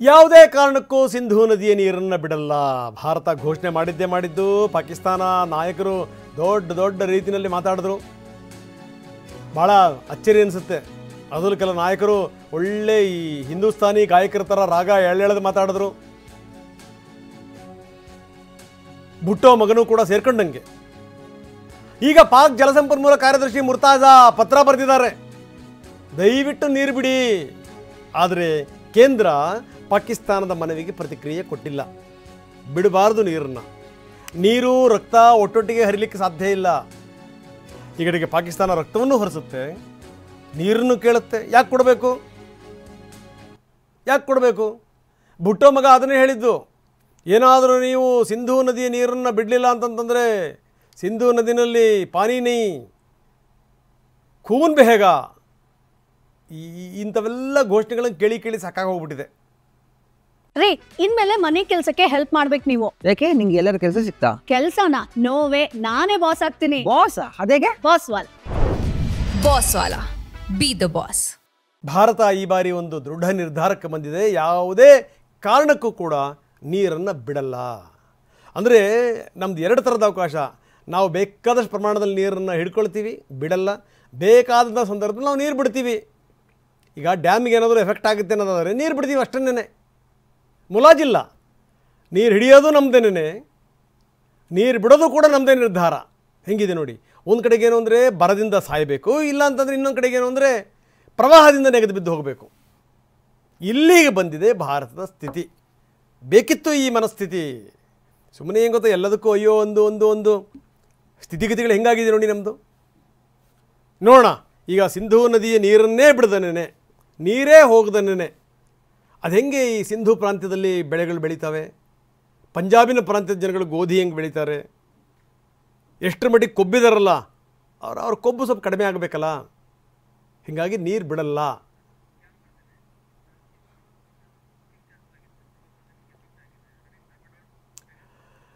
ಯಾವುದೇ ಕಾರಣಕ್ಕೂ ಸಿಂಧೂ ನದಿಯ ನೀರನ್ನು ಬಿಡಲ್ಲ ಭಾರತ ಘೋಷಣೆ ಮಾಡಿದ್ದು ಪಾಕಿಸ್ತಾನ ನಾಯಕರು ದೊಡ್ಡ ರೀತಿಯಲ್ಲಿ ಮಾತಾಡಿದ್ರು. ಬಹಳ ಅಚ್ಚರಿ ಅನಿಸುತ್ತೆ. ಅದರಲ್ಲೂ ಕೆಲ ನಾಯಕರು ಒಳ್ಳೆ ಈ ಹಿಂದೂಸ್ತಾನಿ ಗಾಯಕರ ಥರ ರಾಗ ಎಳೆದು ಮಾತಾಡಿದ್ರು. ಭುಟ್ಟೋ ಮಗನೂ ಕೂಡ ಸೇರ್ಕೊಂಡಂಗೆ. ಈಗ ಪಾಕ್ ಜಲಸಂಪನ್ಮೂಲ ಕಾರ್ಯದರ್ಶಿ ಮುರ್ತಾಜಾ ಪತ್ರ ಬರೆದಿದ್ದಾರೆ, ದಯವಿಟ್ಟು ನೀರು ಬಿಡಿ. ಆದರೆ ಕೇಂದ್ರ ಪಾಕಿಸ್ತಾನದ ಮನವಿಗೆ ಪ್ರತಿಕ್ರಿಯೆ ಕೊಟ್ಟಿಲ್ಲ. ಬಿಡಬಾರ್ದು ನೀರನ್ನು. ನೀರು ರಕ್ತ ಒಟ್ಟೊಟ್ಟಿಗೆ ಹರಿಲಿಕ್ಕೆ ಸಾಧ್ಯ ಇಲ್ಲ. ಈ ಕಡೆಗೆ ಪಾಕಿಸ್ತಾನ ರಕ್ತವನ್ನು ಹರಿಸುತ್ತೆ, ನೀರನ್ನು ಕೇಳುತ್ತೆ. ಯಾಕೆ ಕೊಡಬೇಕು? ಭುಟ್ಟೋ ಮಗ ಅದನ್ನೇ ಹೇಳಿದ್ದು. ಏನಾದರೂ ನೀವು ಸಿಂಧೂ ನದಿಯ ನೀರನ್ನು ಬಿಡಲಿಲ್ಲ ಅಂತಂತಂದರೆ ಸಿಂಧೂ ನದಿನಲ್ಲಿ ಪಾನಿ ನೈ ಖೂನ್ ಬೆಹೇಗ. ಇಂಥವೆಲ್ಲ ಘೋಷಣೆಗಳನ್ನು ಕೇಳಿ ಸಾಕಾಗಿ ಹೋಗ್ಬಿಟ್ಟಿದೆ. ರೀ, ಇನ್ಮೇಲೆ ಮನೆ ಕೆಲಸಕ್ಕೆ ಹೆಲ್ಪ್ ಮಾಡ್ಬೇಕು ನೀವು. ಯಾಕೆ ನಿಂಗೆ ಎಲ್ಲರ ಕೆಲಸ ಸಿಗ್ತಾ? ಕೆಲಸನ ನೋವೇ, ನಾನೇ ಬಾಸ್ ಆಗ್ತೀನಿ. ಬಾಸ್ ಅದೇಗೆ? Boss will be the boss. Bharat ಈ ಬಾರಿ ಒಂದು ದೃಢ ನಿರ್ಧಾರಕ್ಕೆ ಬಂದಿದೆ. ಯಾವುದೇ ಕಾರಣಕ್ಕೂ ಕೂಡ ನೀರನ್ನು ಬಿಡಲ್ಲ. ಅಂದರೆ ನಮ್ದು ಎರಡು ಥರದ ಅವಕಾಶ. ನಾವು ಬೇಕಾದಷ್ಟು ಪ್ರಮಾಣದಲ್ಲಿ ನೀರನ್ನು ಹಿಡ್ಕೊಳ್ತೀವಿ, ಬಿಡಲ್ಲ. ಬೇಕಾದಂಥ ಸಂದರ್ಭದಲ್ಲಿ ನಾವು ನೀರು ಬಿಡ್ತೀವಿ. ಈಗ ಡ್ಯಾಮಿಗೆ ಏನಾದರೂ ಎಫೆಕ್ಟ್ ಆಗುತ್ತೆ ಅನ್ನೋದಾದರೆ ನೀರು ಬಿಡ್ತೀವಿ ಅಷ್ಟನ್ನೇ, ಮುಲಾಜಿಲ್ಲ. ನೀರು ಹಿಡಿಯೋದು ನಮ್ಮದೇನೇ, ನೀರು ಬಿಡೋದು ಕೂಡ ನಮ್ಮದೇ ನಿರ್ಧಾರ. ಹೆಂಗಿದೆ ನೋಡಿ. ಒಂದು ಕಡೆಗೇನು ಅಂದರೆ ಬರದಿಂದ ಸಾಯಬೇಕು, ಇಲ್ಲ ಅಂತಂದರೆ ಇನ್ನೊಂದು ಕಡೆಗೇನು ಅಂದರೆ ಪ್ರವಾಹದಿಂದ ನೆಗೆದು ಬಿದ್ದು ಹೋಗಬೇಕು. ಇಲ್ಲಿಗೆ ಬಂದಿದೆ ಭಾರತದ ಸ್ಥಿತಿ. ಬೇಕಿತ್ತು ಈ ಮನಸ್ಥಿತಿ. ಸುಮ್ಮನೆ ಏನು ಗೊತ್ತಾ, ಎಲ್ಲದಕ್ಕೂ ಅಯ್ಯೋ ಒಂದು ಸ್ಥಿತಿಗತಿಗಳು ಹೆಂಗಾಗಿದೆ ನೋಡಿ ನಮ್ಮದು. ನೋಡೋಣ. ಈಗ ಸಿಂಧೂ ನದಿಯ ನೀರನ್ನೇ ಬಿಡದನೇ, ನೀರೇ ಹೋಗದನೇ. ಅದು ಹೆಂಗೆ ಈ ಸಿಂಧೂ ಪ್ರಾಂತ್ಯದಲ್ಲಿ ಬೆಳೆಗಳು ಬೆಳೀತವೆ, ಪಂಜಾಬಿನ ಪ್ರಾಂತ್ಯದ ಜನಗಳು ಗೋಧಿ ಹೆಂಗೆ ಬೆಳೀತಾರೆ, ಎಷ್ಟರ ಮಟ್ಟಿಗೆ ಕೊಬ್ಬಿದಾರಲ್ಲ ಅವ್ರ ಕೊಬ್ಬು ಸ್ವಲ್ಪ ಕಡಿಮೆ ಆಗಬೇಕಲ್ಲ. ಹೀಗಾಗಿ ನೀರು ಬಿಡಲ್ಲ.